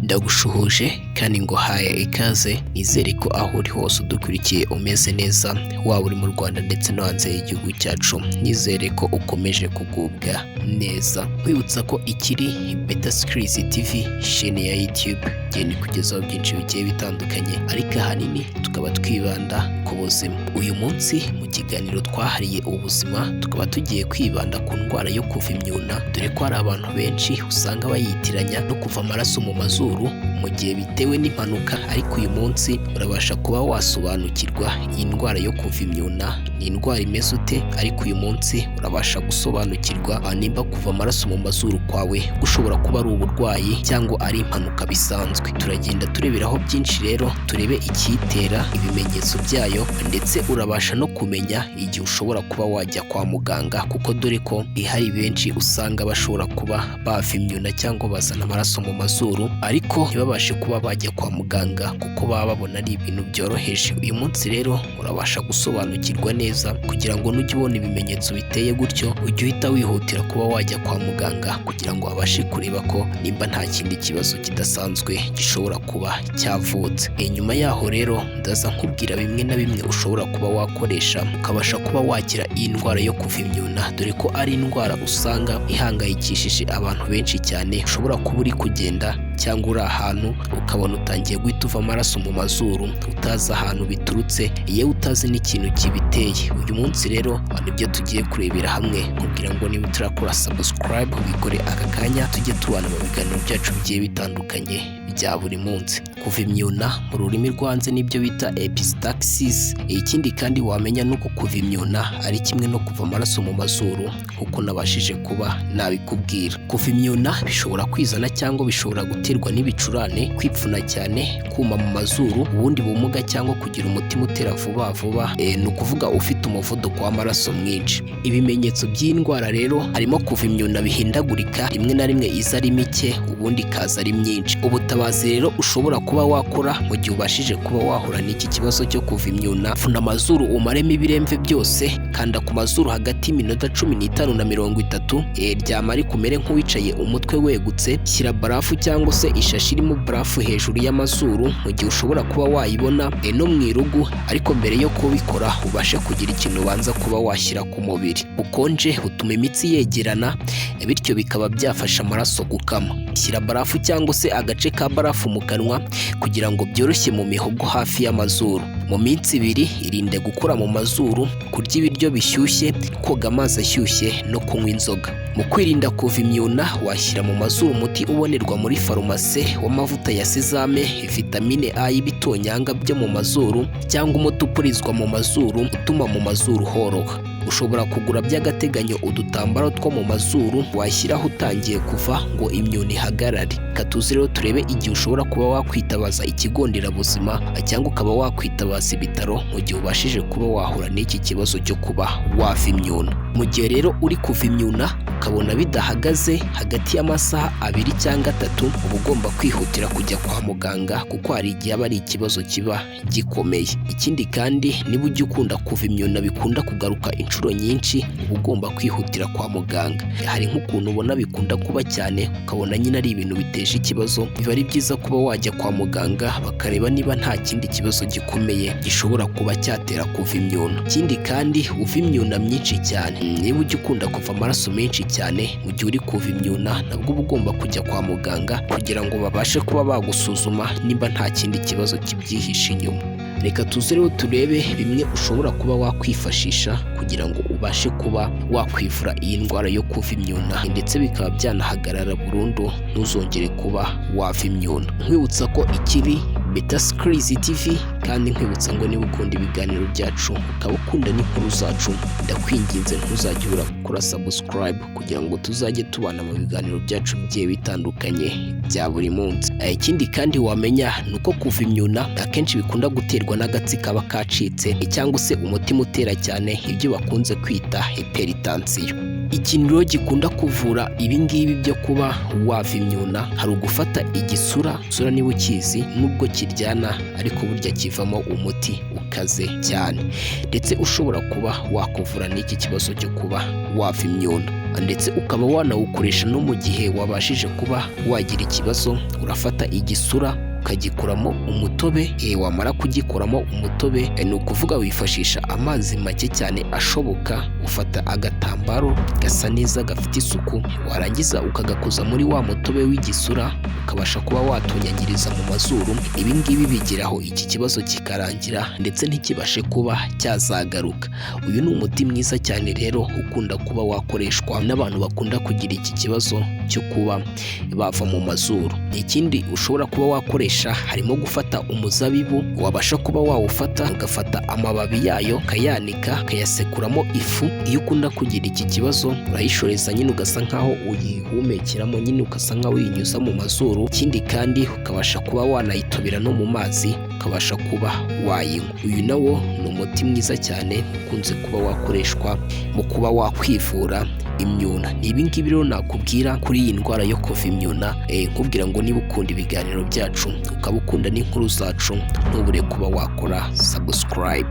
Ndagushuhuje kandi nguhaye ikaze, nizere ko aho uri hose udukurikiye umeze neza, waba uri mu Rwanda ndetse no hanze y'igihugu cyacu. Nizere ko ukomeje kugubwa neza. Nkwibutsa ko ikiri Beta Skills TV chaîne ya YouTube genda kugezaho byinshi bigiye bitandukanye, ariko ahanini tukaba twibanda ku buzima. Uyu munsi mu kiganiro twahariye ubuzima tukaba tugiye kwibanda ku ndwara yo kuva imyuna, dore ko hari abantu benshi usanga bayitiranya no kuva amaraso mu mazuru mu gihe bitewe n'impanuka, ariko uyu munsi urabasha kuba wasobanukirwa iyi ndwara yo kuva imyuna ni indwara imeze ute, ariko uyu munsi urabasha gusobanukirwa nimba kuva amaraso mu mazuru kwawe gushobora kuba ari uburwayi cyangwa ari impanuka bisanzwe. Turagenda tureberaho byinshi rero, turebe icyitera, ibimenyetso byayo, ndetse urabasha no kumenya igihe ushobora kuba wajya kwa muganga, kuko dore ko hari benshi usanga bashobora kuba bava imyuna cyangwa bazana amaraso mu mazuru ariko ntibabashe kuba bajya kwa muganga kuko baba babona ari ibintu byoroheje. Uyu munsi rero urabasha gusobanukirwa neza kugira ngo nujye ubona ibimenyetso biteye gutyo ujye uhita wihutira kuba wajya kwa muganga kugira ngo abashe kureba ko nimba nta kindi kibazo kidasanzwe gishobora kuba cyavutse. Nyuma yaho rero ndaza nkubwira bimwe na bimwe ushobora kuba wakoresha ukabasha kuba wakira iyi ndwara yo kuva imyuna, dore ko ari indwara usanga ihangayikishije abantu benshi cyane. Ushobora kuba uri kugenda cyangwa uri ahantu ukabona utangiye guhita uva amaraso mu mazuru utazi ahantu biturutse, yewe utazi n'ikintu kibiteye. Uyu munsi rero nibyo tugiye kurebera hamwe, kugira ngo niba utarakora subscribe ubikore aka kanya, tujye tubana mu biganiro byacu bigiye bitandukanye bya buri munsi. Kuva imyuna mu rurimi rwanze nibyo bita epistaxis. Ikindi kandi wamenya nuko kuva imyuna ari kimwe no kuva amaraso mu mazuru kuko nabashije kuba nabikubwira. Kuva imyuna bishobora kwizana cyangwa bishobora guterwa n'ibicurane, kwipfuna cyane, kuma mu mazuru, ubundi bumuga cyangwa kugira umutima utera vuba vuba, ni ukuvuga ufite umuvuduko w'amaraso mwinshi. Ibimenyetso by'indwara rero harimo kuva imyuna bihindagurika, rimwe na rimwe iza ari mike ubundi ikaza ari myinshi. Ubutabazi rero ushobora kuba wakora mu gihe ubashije kuba wahura n'iki kibazo cyo kuva imyuna: funa amazuru umaremo ibiremve byose, kanda ku mazuru hagati y'iminota 15 na 30, ryama ari kumere nk'uwicaye umutwe wegutse, shyira barafu cyangwa se ishashi irimo barafu hejuru y'amazuru mu gihe ushobora kuba wayibona no mu irugu, ariko mbere yo kubikora ubashe kugira ikintu ubanza kuba washyira ku mubiri. Ukonje butuma imitsi yegerana, bityo bikaba byafasha amaraso gukama. Shyira barafu cyangwa se agace ka barafu mu kanwa kugira ngo byoroshye mu mihogo hafi y'amazuru. Mu minsi 2 irinde gukora mu mazuru, kurya ibiryo bishyushye, koga amazi ashyushye no kunywa inzoga. Mu kwirinda kuva imyuna washyira mu mazuru umuti ubonerwa muri farumasi w'amavuta ya sezame, vitamine A y'ibitonyanga byo mu mazuru, cyangwa umuti upurizwa mu mazuru utuma mu mazuru horoha. Ushobora kugura by'agateganyo udutambaro two mu mazuru washyiraho utangiye kuva ngo imyuna ihagarare. Katuzi rero turebe igihe ushobora kuba wakwitabaza ikigo nderabuzima cyangwa ukaba wakwitabaza ibitaro mu gihe ubashije kuba wahura n'iki kibazo cyo kuba wava imyuna. Mu gihe rero uri kuva imyuna ukabona bidahagaze hagati y'amasaha 2 cyangwa 3, uba ugomba kwihutira kujya kwa muganga kuko hari igihe aba ari ikibazo kiba gikomeye. Ikindi kandi niba ujya ukunda kuva imyuna bikunda kugaruka inshuro nyinshi, uba ugomba kwihutira kwa muganga. Hari nk'ukuntu ubona bikunda kuba cyane ukabona nyine ari ibintu biteje ikibazo, biba ari byiza kuba wajya kwa muganga bakareba niba nta kindi kibazo gikomeye gishobora kuba cyatera kuva imyuna. Ikindi kandi uva imyuna myinshi cyane, niba ujya ukunda kuva amaraso menshi cyane mu gihe uri kuva imyuna, nabwo uba ugomba kujya kwa muganga kugira ngo babashe kuba bagusuzuma nimba nta kindi kibazo kibyihishe inyuma. Reka tuze rero turebe bimwe ushobora kuba wakwifashisha kugira ngo ubashe kuba wakwivura iyi ndwara yo kuva imyuna, ndetse bikaba byanahagarara burundu ntuzongere kuba wava imyuna. Nkwibutsa ko ikiri Beta Skills TV, kandi nkwibutsa ngo niba ukunda ibiganiro byacu ukaba ukunda n'inkuru zacu, ndakwinginze ntuzajye ubura gukora subscribe kugira ngo tuzajye tubana mu biganiro byacu bigiye bitandukanye bya buri munsi. Ikindi kandi wamenya nuko kuva imyuna akenshi bikunda guterwa n'agatsi kaba kacitse cyangwa se umutima utera cyane, ibyo bakunze kwita hypertension. Ikintu rero gikunda kuvura ibingibi byo kuba wava imyuna hari ugufata igisura niba ukizi nubwo kiryana ariko burya kivamo umuti ukaze cyane, ndetse ushobora kuba wakuvura n'iki kibazo cyo kuba wava imyuna, ndetse ukaba wanawukoresha no mu gihe wabashije kuba wagira ikibazo. Urafata igisura ukagikuramo umutobe, wamara kugikuramo umutobe ni ukuvuga wifashisha amazi make cyane ashoboka, ufata agatambaro gasa neza gafite isuku, warangiza ukagakoza muri wa mutobe w'igisura ukabasha kuba watonyagiriza mu mazuru. Ibi ngibi bigeraho iki kibazo kikarangira ndetse ntikibashe kuba cyazagaruka. Uyu ni umuti mwiza cyane rero ukunda kuba wakoreshwa n'abantu bakunda kugira iki kibazo cyo kuba bava mu mazuru. Ikindi ushobora kuba wakoresha harimo gufata umuzabibu, wabasha kuba wawufata ugafata amababi yayo ukayanika ukayasekuramo ifu. Iyo ukunda kugira iki kibazo urayishoreza nyine ugasa nkaho uyihumekeramo, nyine ugasa nkaho uyinyuza mu mazuru. Ikindi kandi ukabasha kuba wanayitobera no mu mazi ukabasha kuba wayinywa. Uyu nawo ni umuti mwiza cyane ukunze kuba wakoreshwa mu kuba wakwivura imyuna. Ni ibi ngibi rero nakubwira kuri iyi ndwara yo kuva imyuna, nkubwira ngo niba ukunda ibiganiro byacu ukaba ukunda n'inkuru zacu ntubure kuba wakora subscribe.